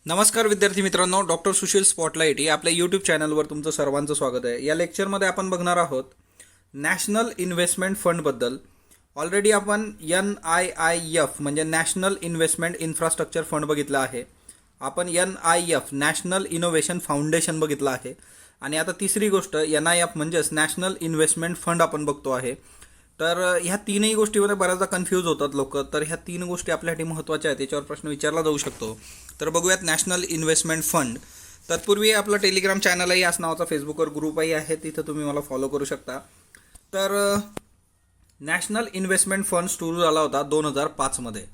नमस्कार विद्यार्थी मित्रांनो, डॉक्टर सुशील स्पॉटलाइट या आपल्या यूट्यूब चॅनलवर तुमचं सर्वांचं स्वागत आहे. या लेक्चरमध्ये आपण बघणार आहोत नॅशनल इन्व्हेस्टमेंट फंडबद्दल. ऑलरेडी आपण NIIF म्हणजे नॅशनल इन्व्हेस्टमेंट इन्फ्रास्ट्रक्चर फंड बघितला आहे. आपण NIF नॅशनल इनोव्हेशन फाउंडेशन बघितलं आहे. आणि आता तिसरी गोष्ट NIF म्हणजेच नॅशनल इन्व्हेस्टमेंट फंड आपण बघतो आहे. तर ह्या तीनही गोष्टीमध्ये बऱ्याचदा कन्फ्यूज होतात लोक. तर ह्या तीन गोष्टी आपल्यासाठी महत्त्वाच्या आहेत, त्याच्यावर प्रश्न विचारला जाऊ शकतो. तर बघूयात नॅशनल इन्व्हेस्टमेंट फंड. तत्पूर्वी आपलं टेलिग्राम चॅनलही याच नावाचा फेसबुकवर ग्रुपही आहे, तिथं तुम्ही मला फॉलो करू शकता. तर नॅशनल इन्व्हेस्टमेंट फंड सुरू झाला होता 2005मध्ये.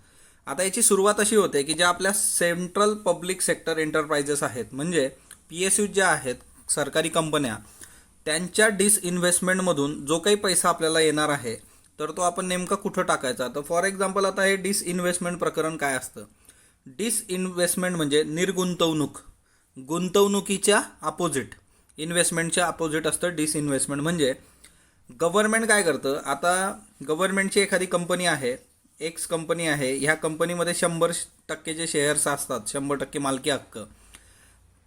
आता याची सुरुवात अशी होते की ज्या आपल्या सेंट्रल पब्लिक सेक्टर एंटरप्राइजेस आहेत, म्हणजे PSU ज्या आहेत, सरकारी कंपन्या, त्यांच्या डिसइन्व्हेस्टमेंटमधून जो काही पैसा आपल्याला येणार आहे तर तो आपण नेमका कुठं टाकायचा. तर फॉर एक्झाम्पल आता हे डिसइन्व्हेस्टमेंट प्रकरण काय असतं. डिसइन्व्हेस्टमेंट म्हणजे निर्गुंतवणूक, गुंतवणुकीच्या अपोजिट, इन्व्हेस्टमेंटच्या अपोजिट असतं डिसइन्व्हेस्टमेंट. म्हणजे गव्हर्नमेंट काय करतं, आता गव्हर्नमेंटची एखादी कंपनी आहे, एक्स कंपनी आहे, ह्या कंपनीमध्ये 100% जे शेअर्स असतात, 100% मालकी हक्क,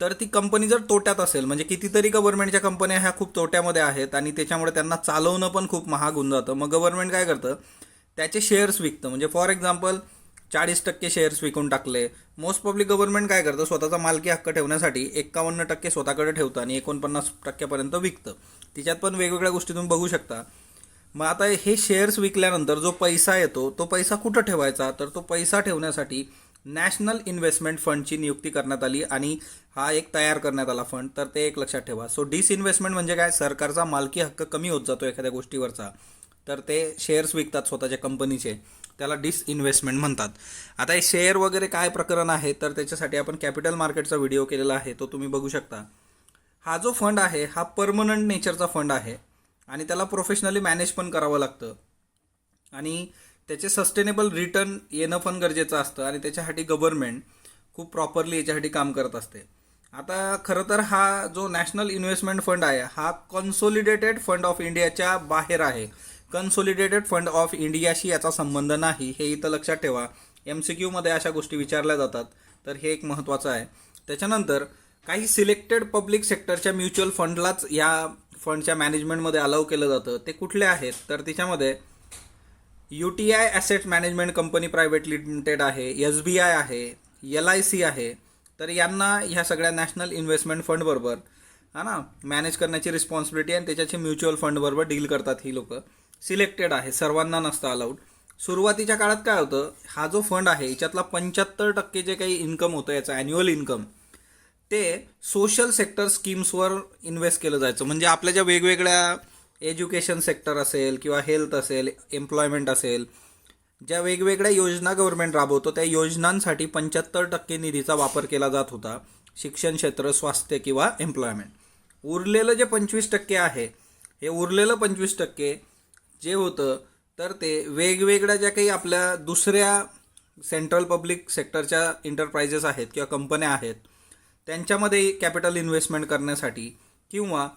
तर ती कंपनी जर तोट्यात असेल, म्हणजे कितीतरी गव्हर्नमेंटच्या कंपन्या ह्या खूप तोट्यामध्ये आहेत आणि त्याच्यामुळे त्यांना चालवणं पण खूप महाग होऊन जातं. मग गव्हर्नमेंट काय करतं, त्याचे शेअर्स विकतं. म्हणजे फॉर एक्झाम्पल 40% शेअर्स विकून टाकले. मोस्ट पब्लिक गव्हर्नमेंट काय करतं, स्वतःचा मालकी हक्क ठेवण्यासाठी 51% स्वतःकडे ठेवतं आणि 49% विकतं. तिच्यात पण वेगवेगळ्या गोष्टी तुम्ही बघू शकता. मग आता हे शेअर्स विकल्यानंतर जो पैसा येतो तो पैसा कुठं ठेवायचा, तर तो पैसा ठेवण्यासाठी नॅशनल इन्व्हेस्टमेंट फंडची नियुक्ती करण्यात आली आणि हा एक तयार करण्यात आला फंड. तर ते एक लक्षात ठेवा. सो डिसइन्व्हेस्टमेंट म्हणजे काय, सरकारचा मालकी हक्क कमी होत जातो एखाद्या गोष्टीवरचा, तर ते शेअर्स विकतात स्वतःच्या कंपनीचे, त्याला डिसइन्व्हेस्टमेंट म्हणतात. आता हे शेअर वगैरे काय प्रकरण आहे, तर त्याच्यासाठी आपण कॅपिटल मार्केटचा व्हिडिओ केलेला आहे, तो तुम्ही बघू शकता. हा जो फंड आहे हा परमनंट नेचरचा फंड आहे आणि त्याला प्रोफेशनली मॅनेज पण करावं लागतं आणि त्याचे सस्टेनेबल रिटर्न येणं पण गरजेचं असतं आणि त्याच्यासाठी गव्हर्नमेंट खूप प्रॉपरली याच्यासाठी काम करत असते. आता खरं तर हा जो नॅशनल इन्व्हेस्टमेंट फंड आहे हा कन्सोलिडेटेड फंड ऑफ इंडियाच्या बाहेर आहे. कन्सोलिडेटेड फंड ऑफ इंडियाशी याचा संबंध नाही, हे इथं लक्षात ठेवा. MCQ मध्ये अशा गोष्टी विचारल्या जातात, तर हे एक महत्त्वाचं आहे. त्याच्यानंतर काही सिलेक्टेड पब्लिक सेक्टरच्या म्युच्युअल फंडलाच या फंडच्या मॅनेजमेंटमध्ये अलाउ केलं जातं. ते कुठले आहेत, तर त्याच्यामध्ये UTI asset management company private limited आहे, SBI आहे, LIC आहे. तर यांना ह्या सगळ्या नॅशनल इन्व्हेस्टमेंट फंड बरोबर मॅनेज करण्याची रिस्पॉन्सिबिलिटी आणि त्याच्याची म्युच्युअल फंड बरोबर डील करतात. ही लोक सिलेक्टेड आहे, सर्वांना नसतं अलाउड. सुरुवातीच्या काळात काय होतं, हा जो फंड आहे याच्यातला 75% जे काही इन्कम होतं, याचं ॲन्युअल इन्कम, ते सोशल सेक्टर स्कीम्सवर इन्व्हेस्ट केलं जायचं. म्हणजे आपल्या ज्या वेगवेगळ्या एज्युकेशन सेक्टर असेल किंवा हेल्थ असेल, एम्प्लॉयमेंट असेल, ज्या वेगवेगळ्या योजना गव्हर्नमेंट राबवतो त्या योजनांसाठी 75% निधीचा वापर केला जात होता. शिक्षण क्षेत्र, स्वास्थ्य किंवा एम्प्लॉयमेंट. उरलेलं जे 25% आहे, हे उरलेलं 25% जे होतं तर ते वेगवेगळ्या ज्या काही आपल्या दुसऱ्या सेंट्रल पब्लिक सेक्टरच्या एंटरप्राइजेस आहेत किंवा कंपन्या आहेत त्यांच्यामध्ये कॅपिटल इन्व्हेस्टमेंट करण्यासाठी किंवा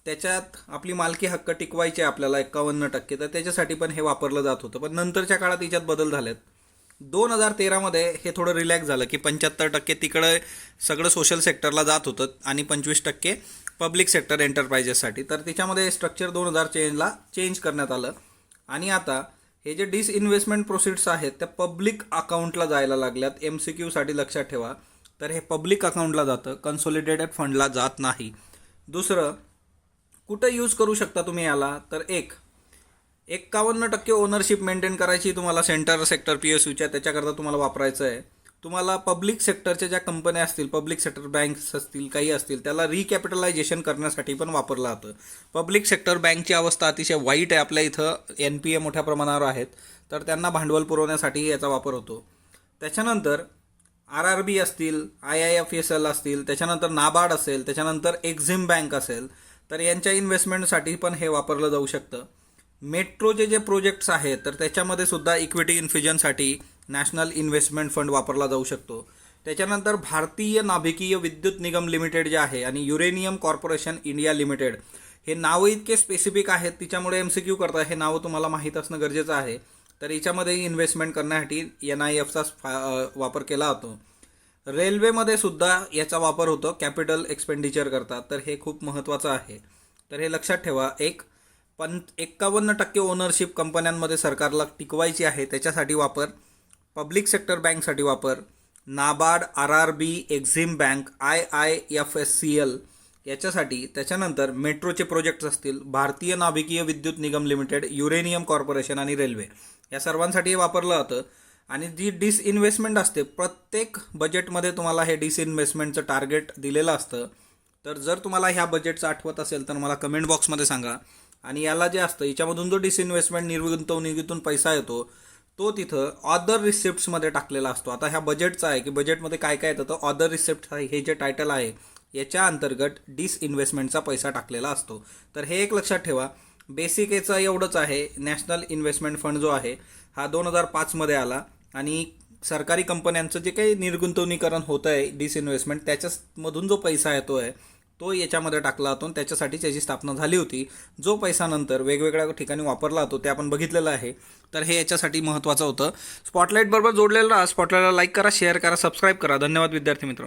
त्याच्यात आपली मालकी हक्क टिकवायचे आपल्याला 51%, तर त्याच्यासाठी पण हे वापरलं जात होतं. पण नंतरच्या काळात याच्यात बदल झालेत. 2013मध्ये हे थोडं रिलॅक्स झालं की 75% तिकडं सगळं सोशल सेक्टरला जात होतं आणि 25% पब्लिक सेक्टर एंटरप्राइजेससाठी. तर त्याच्यामध्ये स्ट्रक्चर 2010ला चेंज करण्यात आलं आणि आता हे जे डिसइन्व्हेस्टमेंट प्रोसिड्स आहेत त्या पब्लिक अकाउंटला जायला लागल्यात. MCQसाठी लक्षात ठेवा. तर हे पब्लिक अकाउंटला जातं, कन्सोलिडेटेड फंडला जात नाही. दुसरं, कुठं यूज करू शकता तुम्ही याला, तर 51% ओनरशिप मेंटेन करायची तुम्हाला सेंटर सेक्टर PSUच्या, त्याच्याकरता तुम्हाला वापरायचं आहे. तुम्हाला पब्लिक सेक्टरच्या ज्या कंपन्या असतील, पब्लिक सेक्टर बँक्स असतील, काही असतील, त्याला रिकॅपिटलायझेशन करण्यासाठी पण वापरलं जातं. पब्लिक सेक्टर बँकची अवस्था अतिशय वाईट आहे. आपल्या इथं NPA मोठ्या प्रमाणावर आहेत, तर त्यांना भांडवल पुरवण्यासाठी याचा वापर होतो. त्याच्यानंतर RRB असतील, IIFSL असतील, त्याच्यानंतर नाबार्ड असेल, त्याच्यानंतर एक्झिम बँक असेल, तर यांच्या इन्व्हेस्टमेंटसाठी पण हे वापरलं जाऊ शकतं. मेट्रोचे जे प्रोजेक्ट्स आहेत तर त्याच्यामध्ये सुद्धा इक्विटी इन्फ्युजनसाठी नॅशनल इन्व्हेस्टमेंट फंड वापरला जाऊ शकतो. त्याच्यानंतर भारतीय नाभिकीय विद्युत निगम लिमिटेड जे आहे आणि युरेनियम कॉर्पोरेशन इंडिया लिमिटेड, हे नावं इतके स्पेसिफिक आहेत तिच्यामुळे MCQ करता हे नावं तुम्हाला माहीत असणं गरजेचं आहे. तर याच्यामध्ये इन्व्हेस्टमेंट करण्यासाठी NIFचा वापर केला जातो. रेल्वेमध्ये सुद्धा याचा वापर होतो कॅपिटल एक्सपेंडिचर करता, तर हे खूप महत्त्वाचं आहे. तर हे लक्षात ठेवा. 51% ओनरशिप कंपन्यांमध्ये सरकारला टिकवायची आहे, त्याच्यासाठी वापर. पब्लिक सेक्टर बँकसाठी वापर. NABARD, RRB, Exim bank, IIFSCL याच्यासाठी. त्याच्यानंतर मेट्रोचे प्रोजेक्ट्स असतील, भारतीय नाभिकीय विद्युत निगम लिमिटेड, युरेनियम कॉर्पोरेशन आणि रेल्वे या सर्वांसाठी हे वापरलं जातं. आणि जी डिसइन्व्हेस्टमेंट असते, प्रत्येक बजेटमध्ये तुम्हाला हे डिसइन्व्हेस्टमेंटचं टार्गेट दिलेलं असतं. तर जर तुम्हाला ह्या बजेटचं आठवत असेल तर मला कमेंट बॉक्समध्ये सांगा. आणि याला जे असतं, याच्यामधून जो डिसइन्व्हेस्टमेंट निर्गुंतवणुकीतून पैसा येतो तो तिथं ऑदर रिसिप्ट्समध्ये टाकलेला असतो. आता ह्या बजेटचा आहे की बजेटमध्ये काय काय येतं, तर ऑदर रिसिप्ट हे जे टायटल आहे याच्या अंतर्गत डिसइन्व्हेस्टमेंटचा पैसा टाकलेला असतो. तर हे एक लक्षात ठेवा. बेसिक याचं एवढंच आहे. नॅशनल इन्व्हेस्टमेंट फंड जो आहे हा 2005मध्ये आला आणि सरकारी कंपन्यांचं जे काही निर्गुंतवणीकरण होतं आहे डिसइन्व्हेस्टमेंट, त्याच्यामधून जो पैसा येतो आहे तो याच्यामध्ये टाकला जातो. त्याच्यासाठीच याची स्थापना झाली होती. जो पैसा नंतर वेगवेगळ्या ठिकाणी वापरला जातो ते आपण बघितलेलं आहे. तर हे याच्यासाठी महत्त्वाचं होतं. स्पॉटलाईट बरोबर जोडलेलं राहा. स्पॉटलाईटला लाईक करा, शेअर करा, सबस्क्राईब करा. धन्यवाद विद्यार्थी मित्र.